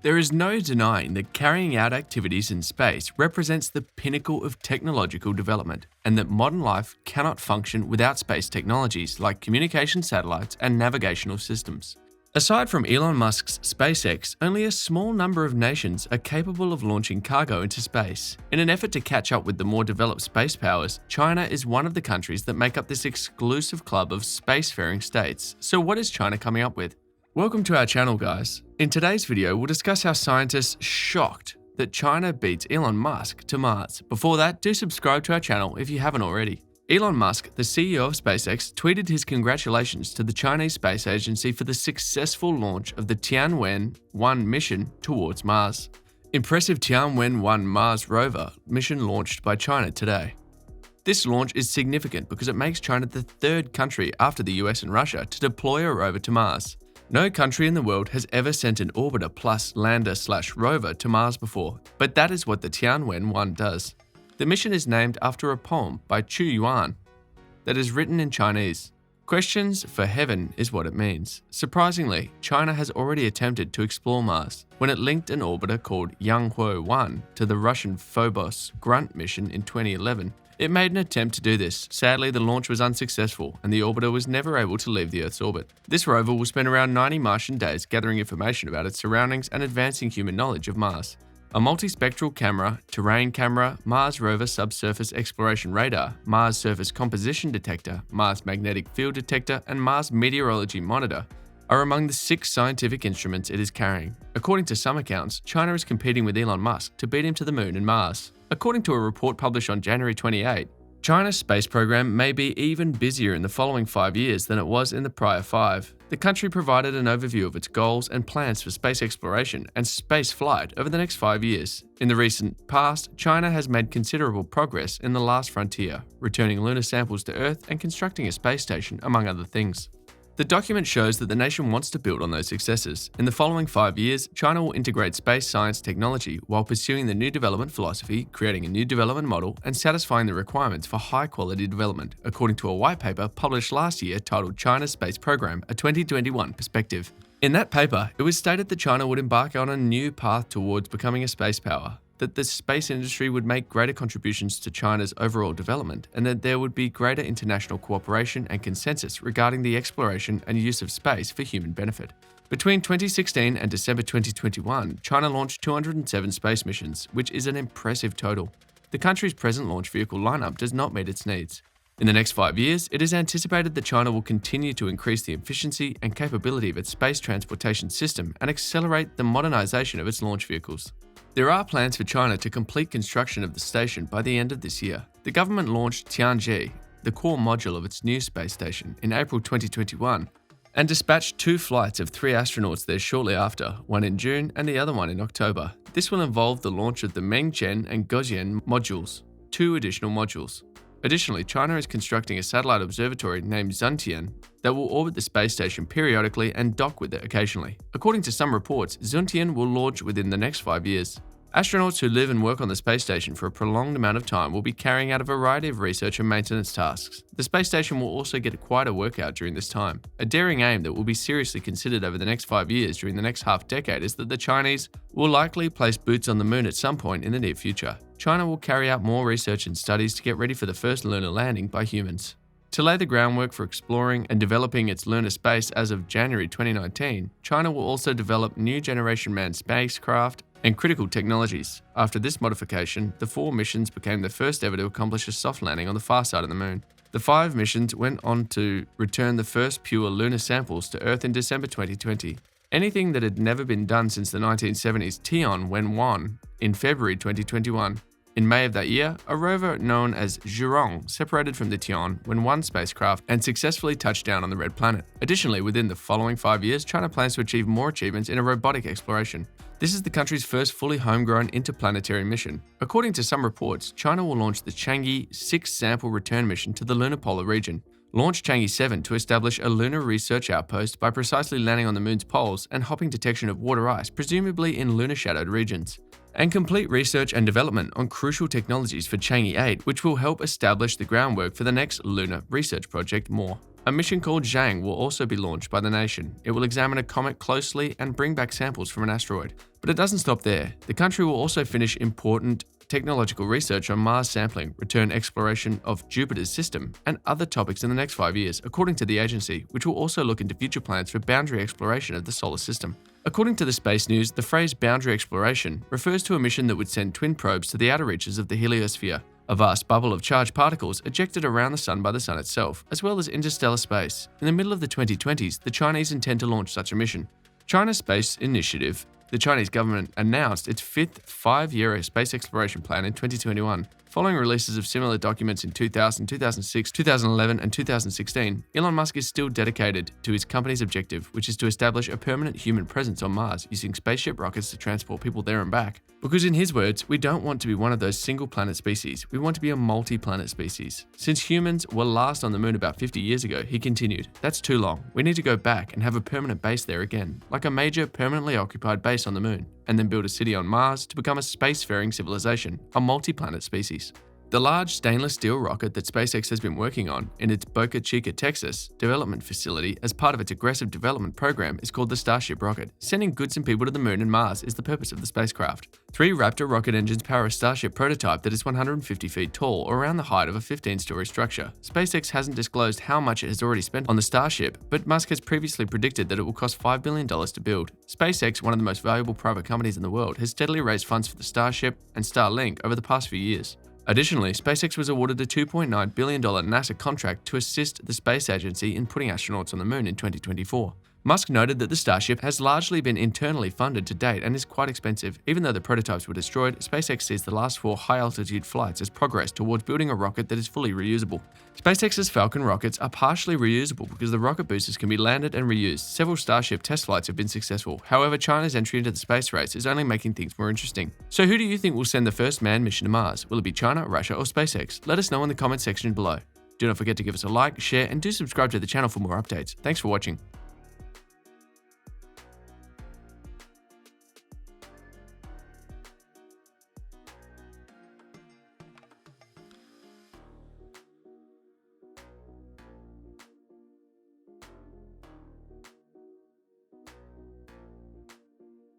There is no denying that carrying out activities in space represents the pinnacle of technological development, and that modern life cannot function without space technologies like communication satellites and navigational systems. Aside from Elon Musk's SpaceX, only a small number of nations are capable of launching cargo into space. In an effort to catch up with the more developed space powers, China is one of the countries that make up this exclusive club of spacefaring states. So what is China coming up with? Welcome to our channel, guys. In today's video, we'll discuss how scientists shocked that China beats Elon Musk to Mars. Before that, do subscribe to our channel if you haven't already. Elon Musk, the CEO of SpaceX, tweeted his congratulations to the Chinese Space Agency for the successful launch of the Tianwen 1 mission towards Mars. Impressive Tianwen 1 Mars rover mission launched by China today. This launch is significant because it makes China the third country after the US and Russia to deploy a rover to Mars. No country in the world has ever sent an orbiter plus lander/rover to Mars before, but that is what the Tianwen 1 does. The mission is named after a poem by Tianwen that is written in Chinese. Questions for heaven is what it means. Surprisingly, China has already attempted to explore Mars when it linked an orbiter called Tianwen 1 to the Russian Phobos Grunt mission in 2011. It made an attempt to do this. Sadly, the launch was unsuccessful and the orbiter was never able to leave the Earth's orbit. This rover will spend around 90 Martian days gathering information about its surroundings and advancing human knowledge of Mars. A multispectral camera, terrain camera, Mars rover subsurface exploration radar, Mars surface composition detector, Mars magnetic field detector, and Mars meteorology monitor are among the 6 scientific instruments it is carrying. According to some accounts, China is competing with Elon Musk to beat him to the moon and Mars. According to a report published on January 28, China's space program may be even busier in the following 5 years than it was in the prior 5. The country provided an overview of its goals and plans for space exploration and space flight over the next 5 years. In the recent past, China has made considerable progress in the last frontier, returning lunar samples to Earth and constructing a space station, among other things. The document shows that the nation wants to build on those successes. In the following 5 years, China will integrate space science technology while pursuing the new development philosophy, creating a new development model, and satisfying the requirements for high-quality development, according to a white paper published last year titled China's Space Program, a 2021 Perspective. In that paper, it was stated that China would embark on a new path towards becoming a space power, that the space industry would make greater contributions to China's overall development, and that there would be greater international cooperation and consensus regarding the exploration and use of space for human benefit. Between 2016 and December 2021, China launched 207 space missions, which is an impressive total. The country's present launch vehicle lineup does not meet its needs. In the next 5 years, it is anticipated that China will continue to increase the efficiency and capability of its space transportation system and accelerate the modernization of its launch vehicles. There are plans for China to complete construction of the station by the end of this year. The government launched Tianwen, the core module of its new space station, in April 2021 and dispatched 2 flights of 3 astronauts there shortly after, one in June and the other one in October. This will involve the launch of the Mengchen and Gozhen modules, 2 additional modules. Additionally, China is constructing a satellite observatory named Zhutian that will orbit the space station periodically and dock with it occasionally. According to some reports, Zhutian will launch within the next 5 years. Astronauts who live and work on the space station for a prolonged amount of time will be carrying out a variety of research and maintenance tasks. The space station will also get quite a workout during this time. A daring aim that will be seriously considered over the next 5 years during the next half-decade is that the Chinese will likely place boots on the moon at some point in the near future. China will carry out more research and studies to get ready for the first lunar landing by humans. To lay the groundwork for exploring and developing its lunar space as of January 2019, China will also develop new generation manned spacecraft and critical technologies. After this modification, the 4 missions became the first ever to accomplish a soft landing on the far side of the moon. The 5 missions went on to return the first pure lunar samples to Earth in December 2020. Anything that had never been done since the 1970s Tianwen 1 in February 2021. In May of that year, a rover known as Zhurong separated from the Tianwen 1 spacecraft and successfully touched down on the Red Planet. Additionally, within the following 5 years, China plans to achieve more achievements in a robotic exploration. This is the country's first fully homegrown interplanetary mission. According to some reports, China will launch the Chang'e 6 sample return mission to the lunar polar region. Launch Chang'e 7 to establish a lunar research outpost by precisely landing on the moon's poles and hopping detection of water ice, presumably in lunar-shadowed regions. And complete research and development on crucial technologies for Chang'e 8, which will help establish the groundwork for the next lunar research project more. A mission called Zhang will also be launched by the nation. It will examine a comet closely and bring back samples from an asteroid. But it doesn't stop there. The country will also finish important technological research on Mars sampling, return exploration of Jupiter's system, and other topics in the next 5 years, according to the agency, which will also look into future plans for boundary exploration of the solar system. According to the Space News, the phrase boundary exploration refers to a mission that would send twin probes to the outer reaches of the heliosphere, a vast bubble of charged particles ejected around the Sun by the Sun itself, as well as interstellar space. In the middle of the 2020s, the Chinese intend to launch such a mission. China's Space Initiative, the Chinese government announced its fifth 5-year space exploration plan in 2021. Following releases of similar documents in 2000, 2006, 2011, and 2016, Elon Musk is still dedicated to his company's objective, which is to establish a permanent human presence on Mars using spaceship rockets to transport people there and back. Because in his words, we don't want to be one of those single-planet species, we want to be a multi-planet species. Since humans were last on the moon about 50 years ago, he continued, that's too long. We need to go back and have a permanent base there again, like a major permanently occupied base on the moon, and then build a city on Mars to become a spacefaring civilization, a multi-planet species. The large stainless steel rocket that SpaceX has been working on in its Boca Chica, Texas development facility as part of its aggressive development program is called the Starship rocket. Sending goods and people to the moon and Mars is the purpose of the spacecraft. 3 Raptor rocket engines power a Starship prototype that is 150 feet tall, or around the height of a 15-story structure. SpaceX hasn't disclosed how much it has already spent on the Starship, but Musk has previously predicted that it will cost $5 billion to build. SpaceX, one of the most valuable private companies in the world, has steadily raised funds for the Starship and Starlink over the past few years. Additionally, SpaceX was awarded a $2.9 billion NASA contract to assist the space agency in putting astronauts on the moon in 2024. Musk noted that the Starship has largely been internally funded to date and is quite expensive. Even though the prototypes were destroyed, SpaceX sees the last 4 high-altitude flights as progress towards building a rocket that is fully reusable. SpaceX's Falcon rockets are partially reusable because the rocket boosters can be landed and reused. Several Starship test flights have been successful. However, China's entry into the space race is only making things more interesting. So who do you think will send the first manned mission to Mars? Will it be China, Russia, or SpaceX? Let us know in the comment section below. Do not forget to give us a like, share, and do subscribe to the channel for more updates. Thanks for watching.